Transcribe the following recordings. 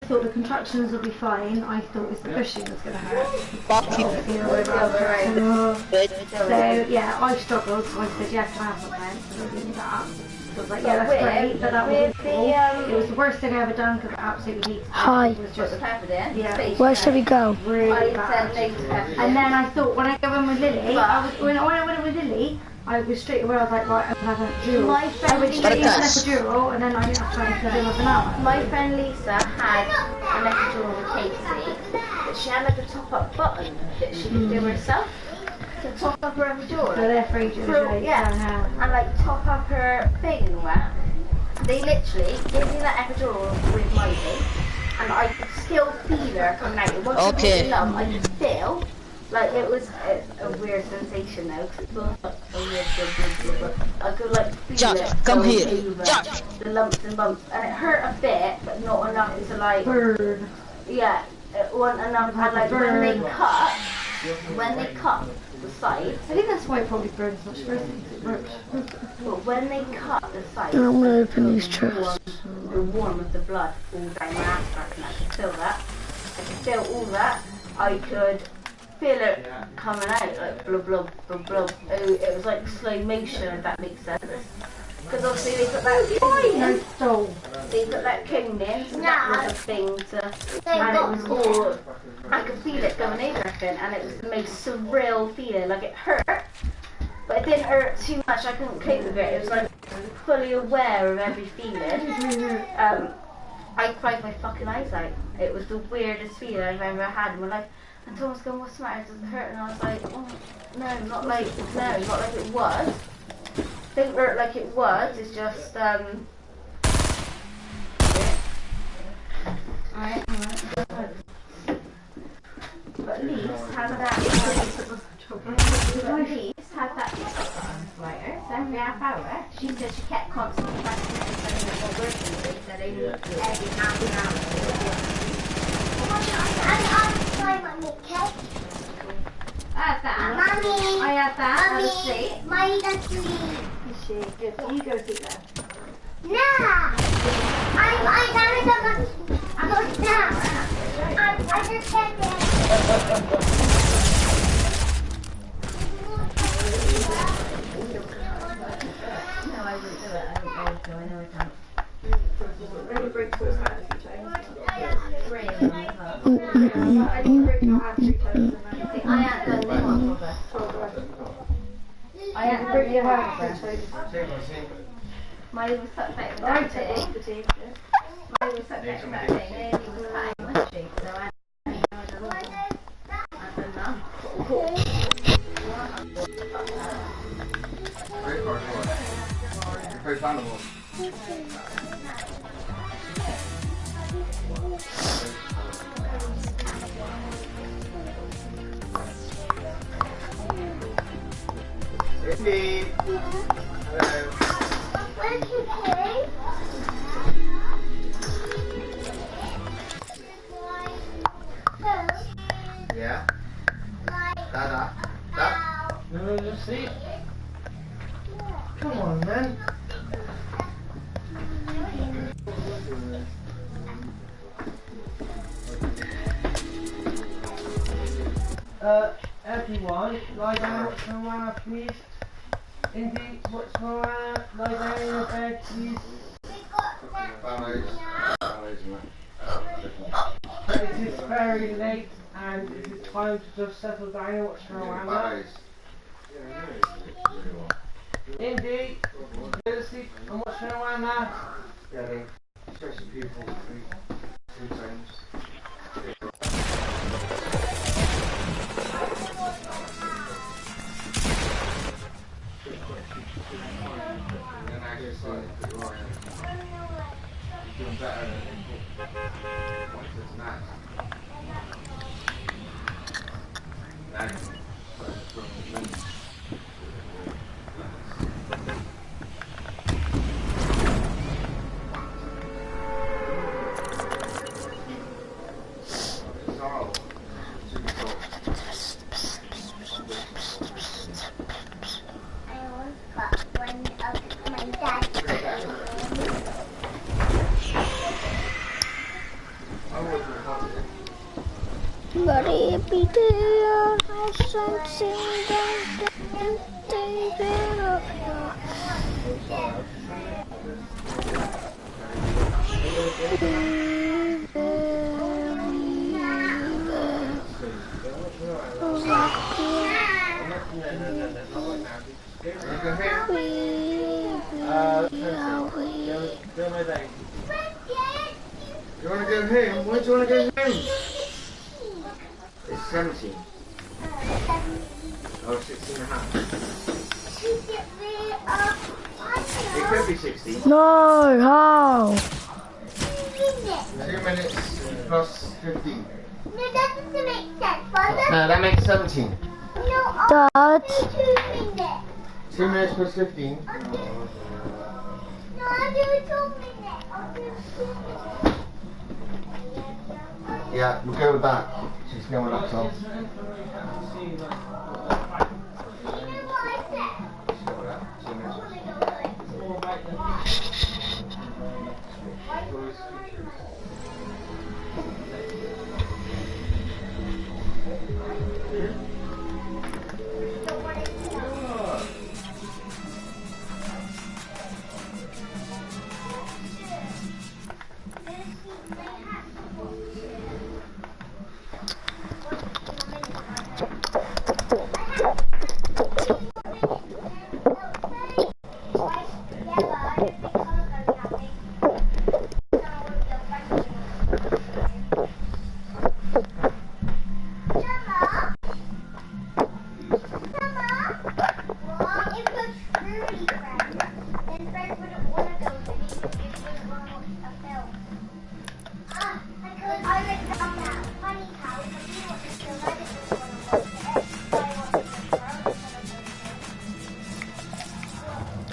thought the contractions would be fine. I thought it was the pushing was going to hurt. So yeah, I struggled. So I said, yeah, can I have something? So I did that. So I was like, yeah, that's great, but that was awful. It was the worst thing I ever done because it absolutely hated it. Hi. It was just, yeah, Where should we go? really bad. And then I thought when I go in with Lily, when I went in with Lily, I was straight away, I was like, right, I'm going to have an epidural. I went straight into an epidural, and then I didn't have time to do nothing else. My friend Lisa had an epidural with Casey, but she had like a top-up button that she could do herself to top up her epidural. So they're free to yeah, and like top up her thing and all that. They literally gave me that epidural with Miley, and I could still feel her coming out. It wasn't really numb, I could feel. Like it was a weird sensation though, because it was like a weird, I could like feel it come going here. over the lumps and bumps, and it hurt a bit, but not enough to like, yeah, it wasn't enough. And like when they cut the sides, I think that's why it probably burns much worse than it works. but when they cut the sides, I'm going to open these chests. the warm of the blood all down my ass crack, and I could feel that. I could feel all that. I could feel it coming out, like blub blub blub blub. It was like slow motion, if that makes sense. Because obviously they put that cone in, so that was a thing to, and it was all, I could feel it going over everything, and it was the most surreal feeling. Like it hurt, but it didn't hurt too much. I couldn't cope with it. It was like fully aware of every feeling. I cried my fucking eyes out. It was the weirdest feeling I've ever had in my life. And Tom was going, what's the matter? Does it hurt? And I was like, oh, no, not like it was. Didn't hurt like it was. It's just, Alright. But at least had that, lighter, so every half hour, she said she kept constantly pressing it and saying it wasn't working. They said only every half an hour. I had that. Have a seat. Mommy, that's me. Is she? Good. You go sit there. Nah. I go down. I just said that. No, I wouldn't do it. I don't know if I know it can't. Only break towards hand a few times. Three of them as well. I didn't break your hand 3 times. I had done this one for her. I had to break your hand 3 times. Miley was such better that day. Miley was such better that day. Nearly was cutting my street, so I had none. Very hard work. Very flammable. Indeed. Hello. Where's your cake? Yeah. Dada. Dad. No, just see. Come on, man. Everyone, lie down, watch Moana, please. Indy, watch Moana, lie down in your bed, please. It is very late and it is time to just settle down and watch Moana. Indy, go to sleep and watch Moana. Yeah, stretch the pupils 2 times. And then actually put your eye on. You're doing better than once it's nice. Nice. Buddy, be there, no something don't take it up. You want to go home? Why do you want to go home? It's 17. Oh, 16 and a half. It could be 16. No, how? 2 minutes plus 15. No, that doesn't make sense, Father. No, that makes 17. No, Dad. 2 minutes. 2 minutes plus 15. No, I'll do 2 minutes. I'll do 2 minutes. Yeah, we'll go with that. She's going up top. You know what I said? She's going up. 2 minutes.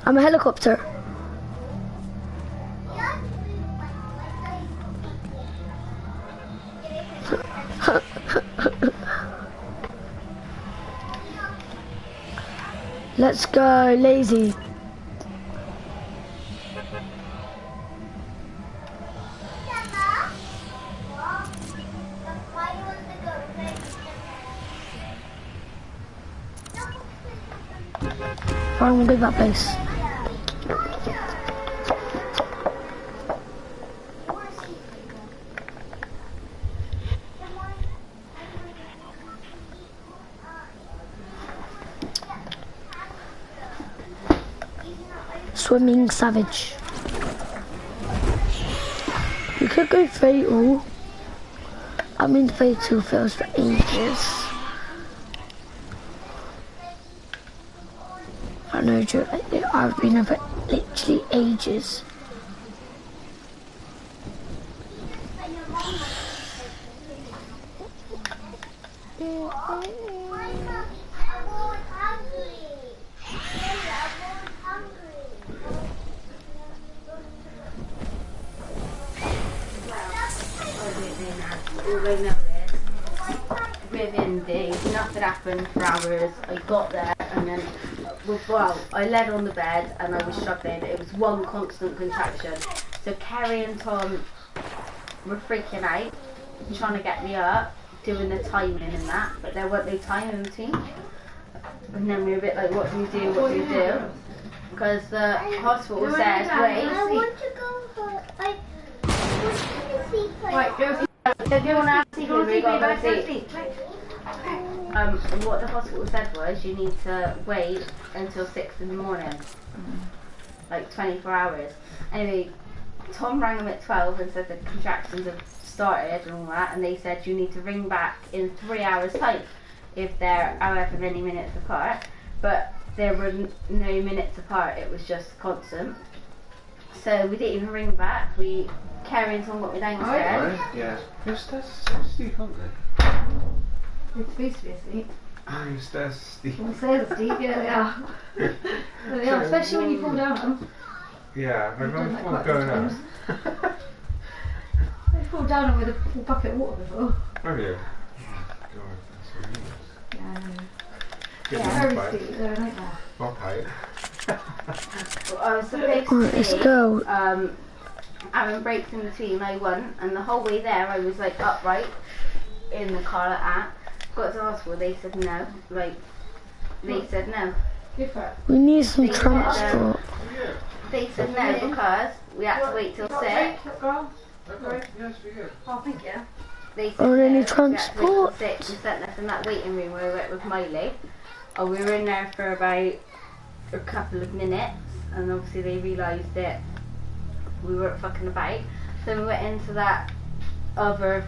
I'm a helicopter. Let's go, lazy. I won't go to that place. Swimming savage. We could go fatal. I mean fatal fails for ages. I know, Joe, I've been there for literally ages. All I know is, within days, nothing happened for hours. I got there and then, well, I laid on the bed and I was struggling. It was one constant contraction. So Kerry and Tom were freaking out, trying to get me up, doing the timing and that, but there wasn't no time in between. And then we were a bit like, what do we do, what do we do? Because the hospital said, wait. I want to go for, I want to see play. Right, go see. If you want to have Go see, to see. what the hospital said was you need to wait until 6 in the morning, like 24 hours. Anyway, Tom rang them at 12 and said the contractions have started and all that, and they said you need to ring back in 3 hours time if they're however many minutes apart, but there were no minutes apart, it was just constant. So we didn't even ring back. Kerry and Tom got me downstairs. Yeah. Yes, that's Steve, aren't It's supposed to be asleep. they? Yes, that's Steve. Well, say Steve, yeah, they are. They are, especially when you fall down them. Yeah, I I've done remember that before quite a going few out. times. I fall down them with a full bucket of water before. Oh, yeah. God, that's what it is. Yeah, I know. Get Yeah, the very steep, they're a nightmare. mop out. Well, I was supposed Alright, let's to go. having breaks in between, I won, and the whole way there I was like upright in the car like that. Got to the hospital, they said no, like, they said no. We need some They said, transport. They said no because we had to wait till 6. Yes, we get. Oh, thank you. They said Oh, no, they need we had to wait till transport. 6 and sent us in that waiting room where we went with Miley. Oh, we were in there for about a couple of minutes, and obviously they realised that we weren't fucking about. So we went into that other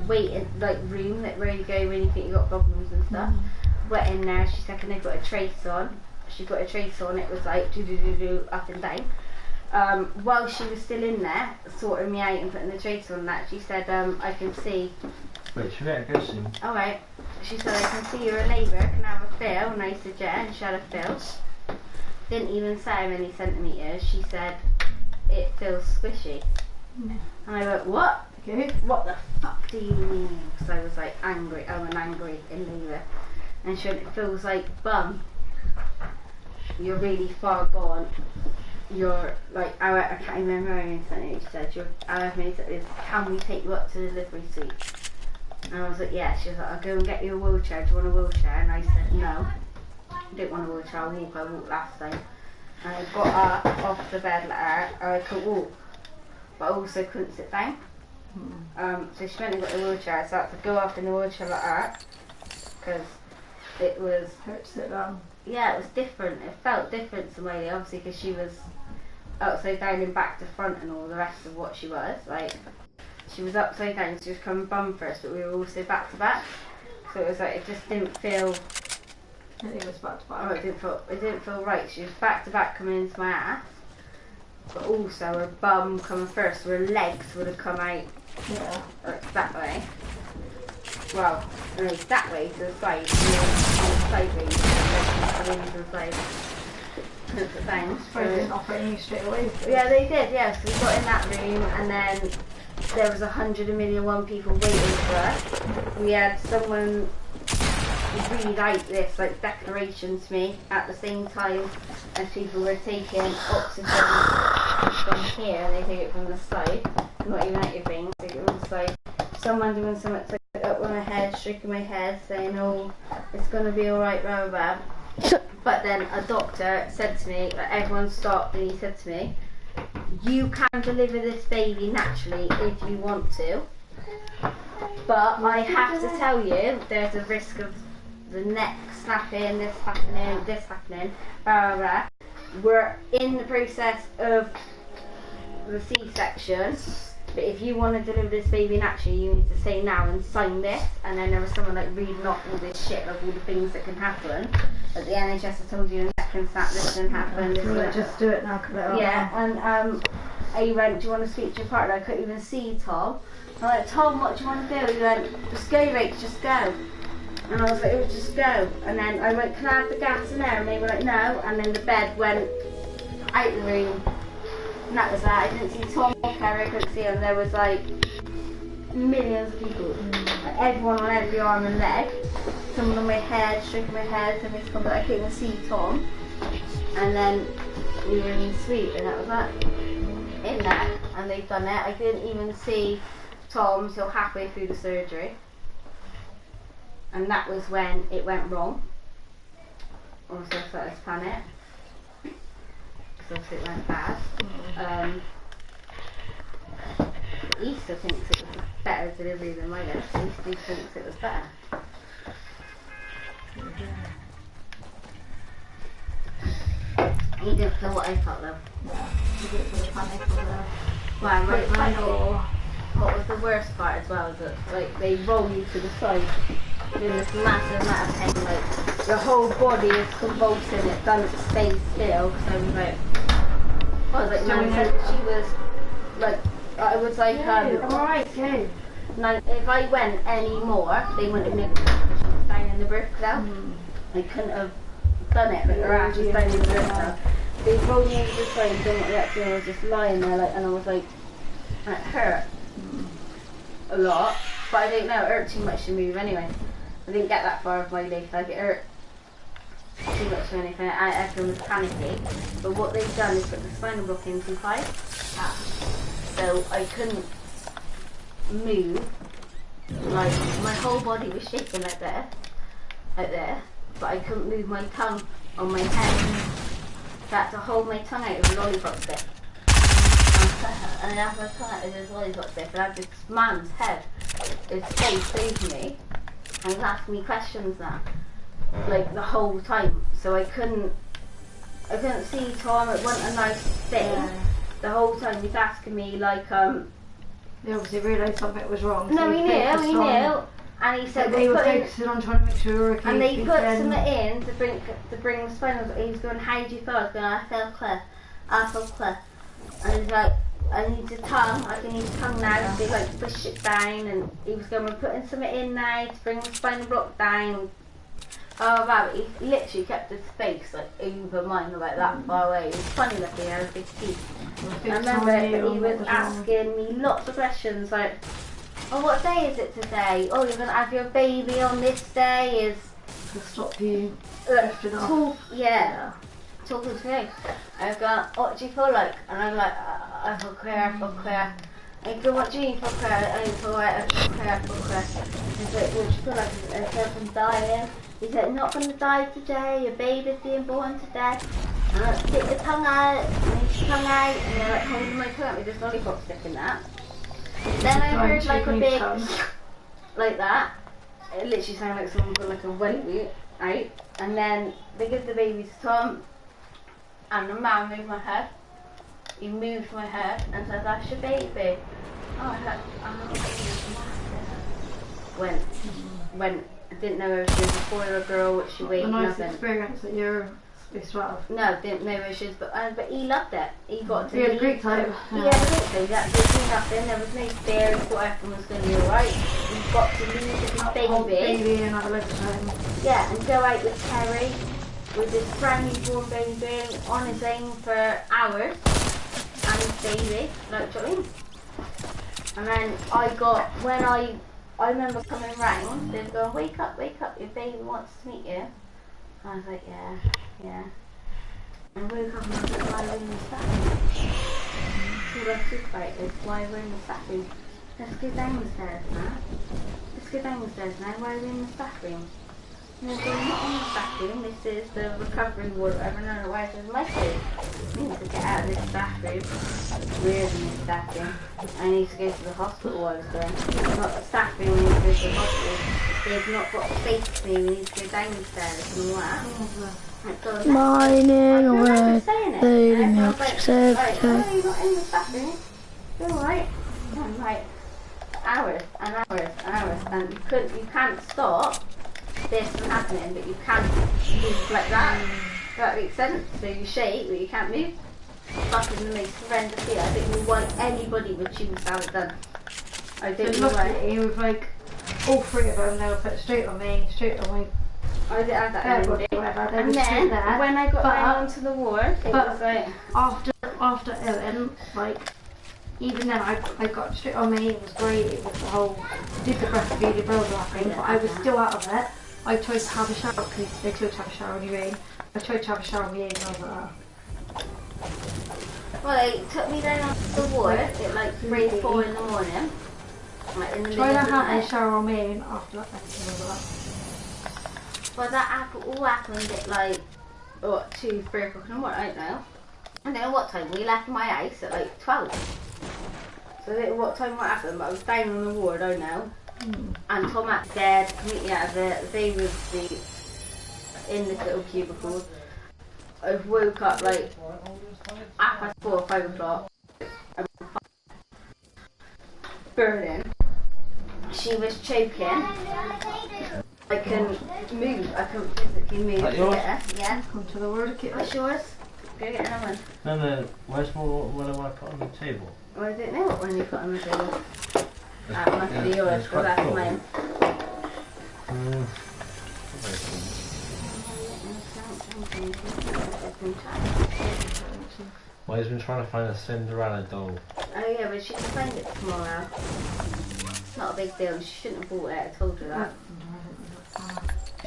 waiting like room that where you go when you think you got problems and stuff. Went in there, she said, can I put a trace on? She put a trace on, it was like do do do do up and down. While she was still in there, sorting me out and putting the trace on that, she said, I can see. Wait, should I go soon? Alright. She said, I can see you're a labour, can I have a feel? And I said, yeah, and she had a feel. Didn't even say how many centimetres. She said, it feels squishy. And I went, what? Okay. What the fuck do you mean? Because I was like angry, I'm an angry in labour. And she went, it feels like bum. You're really far gone. You're like, I can't remember how many centimetres she said. You're, however many centimetres, can we take you up to the delivery suite? And I was like, yeah. She was like, I'll go and get you a wheelchair. Do you want a wheelchair? And I said, no. I didn't want a wheelchair. I walked last time. And I got up off the bed like her, and I could walk. But I also couldn't sit down. So she went and got the wheelchair, so I had to go up in the wheelchair like that. Because it was, Hurt to sit down. yeah, it was different. It felt different to Miley, obviously, because she was upside down and back to front and all the rest of what she was. Like, she was upside down, she was coming bum first, but we were also back to back. So it was like, it just didn't feel, I think it was back to oh, back. it didn't feel right. She was back to back coming into my ass, but also her bum coming first, so her legs would have come out Yeah. like that way. Well, no, that way to the side, sideways, to the side. Couldn't sit down. Probably didn't offer any straight away. Yeah, they did, yes. We got in that room and then there was 100,000,001 people waiting for us. We had someone read out this like declaration to me at the same time as people were taking oxygen from here, and they take it from the side, not even at your veins, take it from the side. Someone doing something like up on my head, shaking my head, saying, oh, it's going to be alright, blah, blah, blah. But then a doctor said to me, like, everyone stopped, and he said to me, you can deliver this baby naturally if you want to, but I have to tell you, there's a risk of the neck snapping, this happening, blah, blah, blah. We're in the process of the C-section, but if you want to deliver this baby naturally, you need to say now and sign this. And then there was someone like reading off all this shit of all the things that can happen. But the NHS has told you the neck can snap, this can happen, this Well, can just do it now, cut it off. yeah, and he went, do you want to speak to your partner? I couldn't even see Tom. I'm like, Tom, what do you want to do? He went, just go, Rach, just go. And I was like, oh, just go. And then I went, can I have the gas in there? And they were like, no. And then the bed went out the room. And that was that. I didn't see Tom or Kerry, I couldn't see him. There was like millions of people. Like, everyone on every arm and leg. Someone on my head, stroking my head, and this one, but I couldn't even see Tom. And then we were in the suite, and that was that. In there, and they've done it. I didn't even see Tom till halfway through the surgery. And that was when it went wrong. Also started to panic. Because it went bad. Easter thinks it was a better delivery than mine. Easter thinks it was better. He didn't feel what I felt though. You get for the panic or the... Well, what was the worst part as well is that like they roll you to the side in this massive amount of pain, like your whole body is convulsing, it doesn't stay still. So I was like, she was like, I was like, alright, go. now, if I went any more, they wouldn't have been able to push me down in the birth now. I couldn't have done it, but her ass was down in the birth now. They rolled me into the side and done what they had to do, and I was just lying there, like, and I was like, it hurt a lot, but I didn't know, it hurt too much to move anyway. I didn't get that far with my leg, like it hurt too much or anything. Everyone was panicky, but what they've done is put the spinal block in too high. so I couldn't move. Like my whole body was shaking like this, but I couldn't move my tongue on my head. So I had to hold my tongue out of a lollipop stick. And then after my tongue out of this lollipop stick, and I had this man's head, his face over me, and he was asking me questions now, like the whole time. So I couldn't see Tom. It wasn't a nice thing. Yeah. The whole time he's asking me like They obviously realised something was wrong. No, so he knew, and he said they were focusing on trying to make sure you were okay. And they put something in to bring the spinal. He was going, how do you feel? I was going, I feel clear. And he's like, I need your tongue. I can use your tongue now. So he like push it down, and he was going, we're putting something in now to bring the spinal block down. Oh wow, he literally kept his face like over mine about that far away. It was funny looking, he had a big teeth. I remember he was asking me lots of questions like, oh, what day is it today? Oh, you're going to have your baby on this day? Is to stop you drifting off. Talking to me. I go, what do you feel like? And I'm like, I feel clear. And he goes, what do you feel clear? I feel right, I feel clear. He's like, what do you feel like? I said, I'm dying. He said, not going to die today, your baby's being born today. And I stick your tongue out, and his tongue out, and they're like holding my tongue with this lollipop stick in that. Then I heard like a big, like that. It literally sounded like someone put like a welly out. And then they give the baby to Tom, and the man moved my head. He moved my head and said, that's your baby. Oh, I heard, when I didn't know if she was a boy or a girl, what she weighed, nothing. Nice experience that you're supposed to have. No, didn't know where she was, but he loved it. He got to He had a great time. He had a great time. That did do nothing. There was no fear. He thought everything was going to be alright. He got to leave with his baby. And have a lovely time. Yeah, and go out with Terry, with this brand new born baby, on his own for hours, and his baby, like, do you know what I mean? And then when I remember coming round, they'd go, wake up, your baby wants to meet you. I was like, yeah. And I woke up and I was like, why are we in the bathroom? So I think about it is, why we're in the bathroom? Let's go downstairs now. Why are we in the bathroom? And they're going, not in the bathroom, this is the recovery ward, whatever. No, why is there my food? I need to get out of this bathroom. We're in this bathroom. I need to go to the hospital while I was going. Not the staff room, we need to go to the hospital. They've not got space for me, we need to go downstairs and all that. Mining away, lady milk, oh, you're not in the bathroom. You're alright. I'm like, hours, and you can't stop this from happening, but you can't move like that. Does that make sense? So you shake, but you can't move. Fucking the most horrendous fear. I don't know why anybody would choose to have it done. I don't know why. It was like all three of them. They were put straight on me, straight on my. I didn't have that anymore. And then when I got down onto the ward, it was like after Ellen, like. Even then, I got straight on me. It was great. It was the whole did the breastfeeding, blah blah thing. But I was still out of it. I tried to have a shower because they could have a shower anyway. I tried to have a shower on me and I was like, oh. Well, they took me down onto the ward at like 3 or 4 in the morning. Like in the Try to middle have of a shower on me and after that, well, that all happened at like, what, 2, 3 o'clock in the morning, I don't know. I don't know what time. We left my house at like 12. So I don't know what time what happened, but I was down on the ward, I know. And Tom had dead, completely out of it. They would be in this little cubicle. I woke up like 4:30 or 5 o'clock. Burning. She was choking. I couldn't move. I couldn't physically move. Yeah. Come to the word. What's yours? Go get another one. No, where's what I want to put on the table? Well, I don't know what one you put on the table. That must be yours, because that's mine. Well, he's been trying to find a Cinderella doll. Oh yeah, but she can find it tomorrow. It's not a big deal. She shouldn't have bought it. I told her that.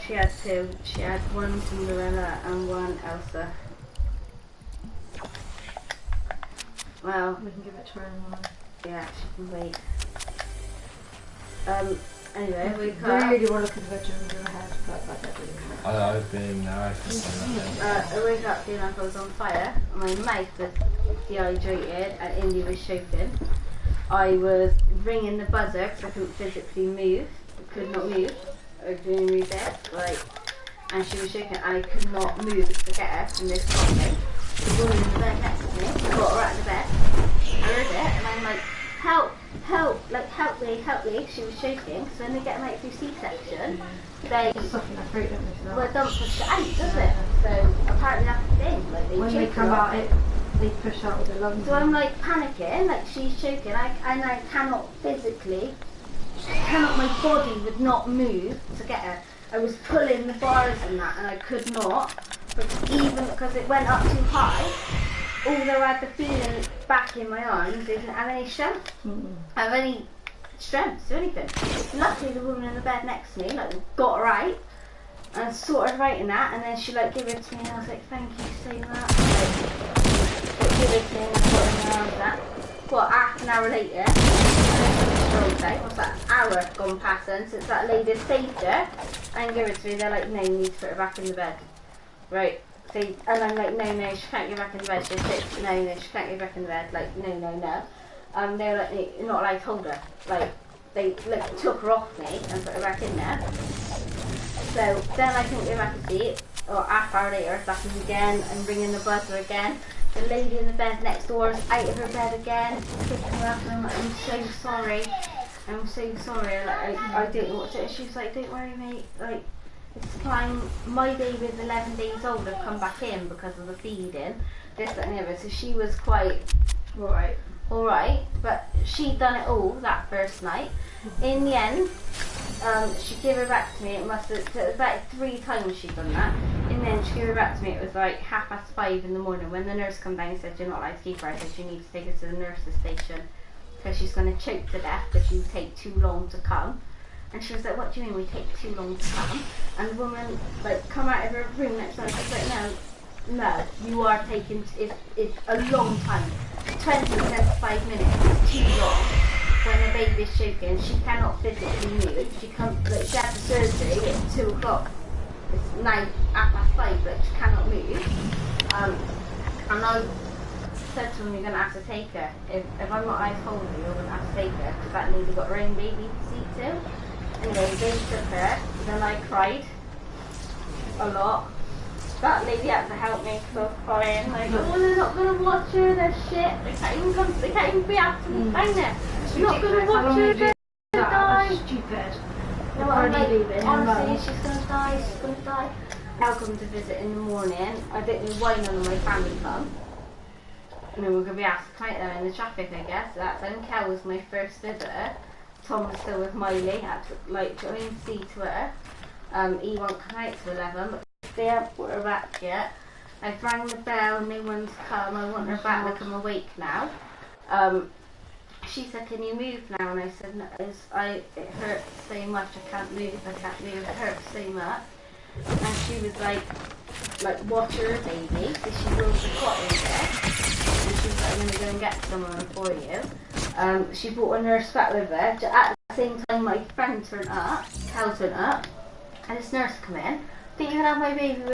She had 2. She had one Cinderella and one Elsa. Well, we can give it to her in the morning. Yeah, she can wait. Anyway, we I really want to look at the veg under her head, but I don't really care. I've been there, I can say nothing. I woke up feeling like I was on fire. My mouth was dehydrated and Indy was shaking. I was ringing the buzzer because I couldn't physically move. I could not move. I couldn't move there. And she was shaking and I could not move to get her from this coughing. The woman in the bed next to me got her out of the bed. I heard it and I'm like, help, help me. She was shaking. So when they get them out through C-section, they Soften their throat, don't they? well, don't push it out, does it? So apparently that's the thing. Like When they choke come her out, off. they push out with their lungs. So I'm like panicking, like she's choking, and I cannot physically, my body would not move to get her. I was pulling the bars and that, and I could not, but even because it went up too high, although I had the feeling back in my arms, didn't have any strength. Have any strength to do anything. Luckily the woman in the bed next to me, like, got her out, and sorted her out in that, and then she like gave it to me, and I was like, thank you so much. Like, give it to me, and I put her in my arms that. Well, half an hour later, what's that, hour gone past then, since that lady saved her, and give it to me, they're like, no, you need to put her back in the bed. Right, so, and I'm like, no, she can't get back in the bed, she's sick, no, she can't get back in the bed, like, no. They were like, you're not allowed to hold her, like, they like, took her off me and put her back in there. So then I couldn't go back to sleep, or half hour later, back in again, and ringing the buzzer again. The lady in the bed next door is out of her bed again, picking her up, and I'm like, I'm so sorry, like, I don't know what to do. She was like, don't worry mate, like, it's fine, my baby is 11 days old, I've come back in because of the feeding, this, that and the other, so she was quite alright, but she'd done it all that first night. In the end, she gave her back to me, it was about 3 times she'd done that. In the end, she gave her back to me, it was like 5:30 in the morning. When the nurse came down and said, you're not allowed to keep her, I said, you need to take her to the nurse's station, because she's going to choke to death if you take too long to come. And she was like, what do you mean we take too long to come? And the woman, like, come out of her room next to her, and she was like, no, you are taking, it's a long time. 20 to 25 minutes is too long. When the baby's shaking, she cannot physically move. She had the surgery at 2 o'clock. It's now 5:30, but she cannot move. And I said to him, you're going to have to take her. If I'm not allowed to hold her, you're going to have to take her, because that lady got her own baby seat too. Anyway, they took her, then I cried a lot. That lady had to help me because I was crying, like, oh, they're not going to watch her, they're shit, they can't even be after me down there. They're not going to watch her, they're going to die. Stupid. No, I'm like, honestly, she's going to die. They'll come to visit in the morning. I don't know why none of my family come. And then we're going to be asked to come out there in the traffic, I guess. That then Kel was my first visitor. Tom was still with Miley, had to, like, join C to her. He won't come out till 11, but they haven't put her back yet. I've rang the bell, no one's come. I want her back, like I'm awake now. She said, can you move now? And I said, no, it hurts so much, I can't move, it hurts so much. And she was like watch her baby, so she rolled the cot in there. And she was like, I'm going to go and get someone for you. She brought a nurse back with her. At the same time, my friend turned up, Cal turned up, and this nurse come in. I think you can have my baby with